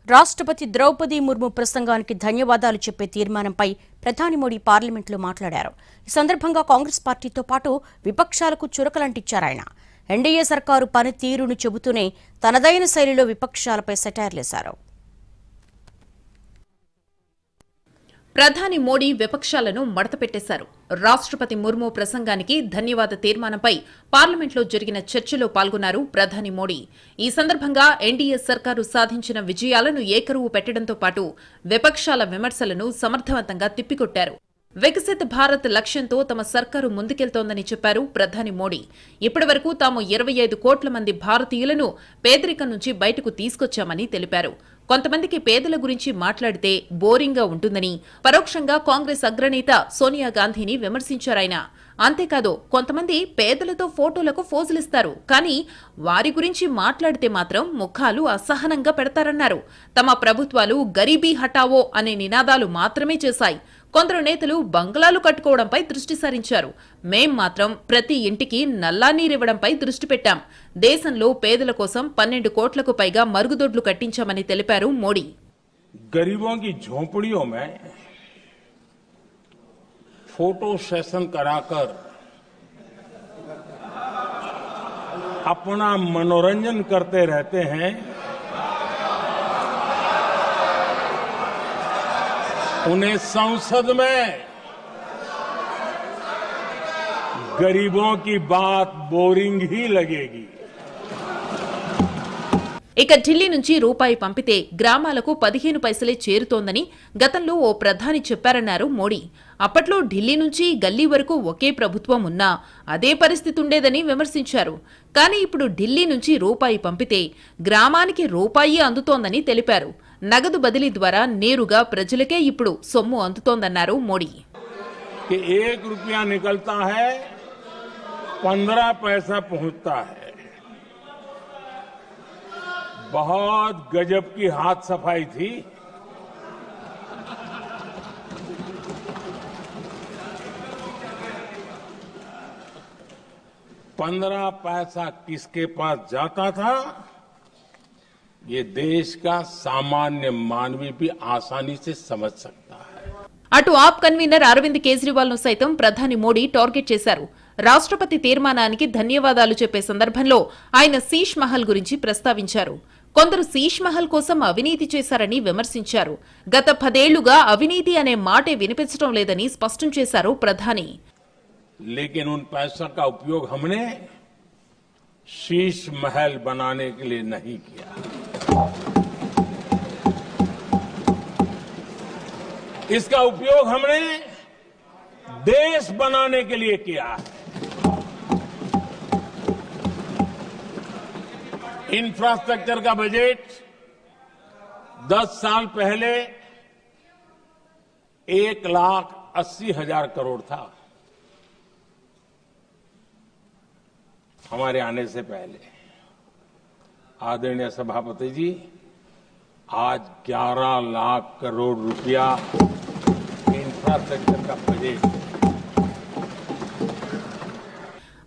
రాష్ట్రపతి ద్రౌపది ముర్ము ప్రసంగానికి ధన్యవాదాలు చెప్పే తీర్మానంపై ప్రధాని మోడీ పార్లమెంట్లో మాట్లాడారు. ఈ సందర్భంగా కాంగ్రెస్ పార్టీతో పాటు విపక్షాలకు చురకలంటించారాయన. ఎన్డీఏ సర్కారు పనితీరును చెబుతూనే తనదైన శైలిలో విపక్షాలపై సెటైర్లేశారు. ప్రధాని మోడీ విపక్షాలను మడతపెట్టేశారు. రాష్ట్రపతి ముర్ము ప్రసంగానికి ధన్యవాద తీర్మానంపై పార్లమెంట్లో జరిగిన చర్చలో పాల్గొన్నారు ప్రధాని మోడీ. ఈ సందర్భంగా ఎన్డీఏ సర్కారు సాధించిన విజయాలను ఏకరువు పెట్టడంతో పాటు విపక్షాల విమర్శలను సమర్థవంతంగా తిప్పికొట్టారు. వికసిత్ భారత్ లక్ష్యంతో తమ సర్కారు ముందుకెళ్తోందని చెప్పారు ప్రధాని మోడీ. ఇప్పటివరకు తాము 25 కోట్ల మంది భారతీయులను పేదరికం నుంచి బయటకు తీసుకొచ్చామని తెలిపారు. కొంతమందికి పేదల గురించి మాట్లాడితే బోరింగ్గా ఉంటుందని పరోక్షంగా కాంగ్రెస్ అగ్రనేత సోనియా గాంధీని విమర్శించారాయన. అంతేకాదు కొంతమంది పేదలతో ఫోటోలకు ఫోజులిస్తారు, కానీ వారి గురించి మాట్లాడితే మాత్రం ముఖాలు అసహనంగా పెడతారన్నారు. తమ ప్రభుత్వాలు గరీబీ హటావో అనే నినాదాలు మాత్రమే చేశాయి. కొందరు నేతలు బంగ్లాలు కట్టుకోవడంపై దృష్టి సారించారు. మేం మాత్రం ప్రతి ఇంటికి నల్లా నీరివ్వడంపై దృష్టి పెట్టాం. దేశంలో పేదల కోసం 12 కోట్లకు పైగా మరుగుదొడ్లు కట్టించామని తెలిపారు మోడీ. गरीबों की झोंपड़ियों में फोटो सेशन कराकर अपना मनोरंजन करते रहते हैं। उन्हें संसद में गरीबों की बात बोरिंग ही लगेगी। ఇక ఢిల్లీ నుంచి రూపాయి పంపితే గ్రామాలకు 15 పైసలే చేరుతోందని గతంలో ఓ ప్రధాని చెప్పారన్నారు మోడీ. అప్పట్లో ఢిల్లీ నుంచి గల్లీ వరకు ఒకే ప్రభుత్వం ఉన్నా అదే పరిస్థితి ఉండేదని విమర్శించారు. కానీ ఇప్పుడు ఢిల్లీ నుంచి రూపాయి పంపితే గ్రామానికి రూపాయి అందుతోందని తెలిపారు. నగదు బదిలీ ద్వారా నేరుగా ప్రజలకే ఇప్పుడు సొమ్ము అందుతోందన్నారు మోడీ. 1 रुपया निकलता है 15 पैसा पहुंचता है। बहुत गजब की हाथ सफाई थी। $15 पैसा किसके पास जाता था, ये देश का सामान्य मानवी भी आसानी से समझ सकता है। అటు ఆప్ కన్వీనర్ అరవింద్ కేజ్రీవాల్ ను సైతం ప్రధాని మోడీ టార్గెట్ చేశారు. రాష్ట్రపతి తీర్మానానికి ధన్యవాదాలు చెప్పే సందర్భంలో ఆయన శీష్ మహల్ గురించి ప్రస్తావించారు. కొందరు శీష్ మహల్ కోసం అవినీతి చేశారని విమర్శించారు. గత 10 ఏళ్లుగా అవినీతి అనే మాటే వినిపించడం లేదని స్పష్టం చేశారు ప్రధాని. लेकिन उन पैसों का उपयोग हमने शीश महल बनाने के लिए नहीं किया। इसका उपयोग हमने देश बनाने के लिए किया है। इंफ्रास्ट्रक्चर का बजट 10 साल पहले 1,80,000 करोड़ था। हमारे आने से पहले आदरणीय सभापति जी आज 11 लाख करोड़ रुपया इंफ्रास्ट्रक्चर का बजट।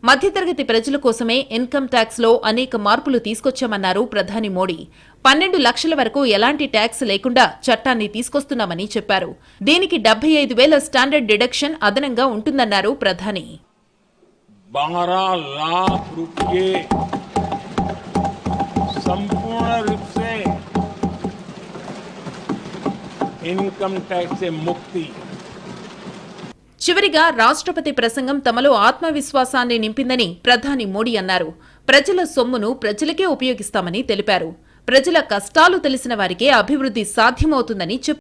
మధ్యతరగతి ప్రజల కోసమే ఇన్కమ్ ట్యాక్స్ లో అనేక మార్పులు తీసుకొచ్చామన్నారు ప్రధాని మోడీ. 12 లక్షల వరకు ఎలాంటి ట్యాక్స్ లేకుండా చట్టాన్ని తీసుకొస్తున్నామని చెప్పారు. దీనికి 75,000 స్టాండర్డ్ డిడక్షన్ అదనంగా ఉంటుందన్నారు ప్రధాని. 12 लाख रुपये संपूर्ण रूप से इनकम टैक्स से मुक्ति। చివరిగా రాష్ట్రపతి ప్రసంగం తమలో ఆత్మవిశ్వాసాన్ని నింపిందని ప్రధాని మోడీ అన్నారు. ప్రజల సొమ్మును ప్రజలకే ఉపయోగిస్తామని తెలిపారు. ప్రజల కష్టాలు తెలిసిన వారికే అభివృద్ధి సాధ్యమవుతుందని చెప్పారు.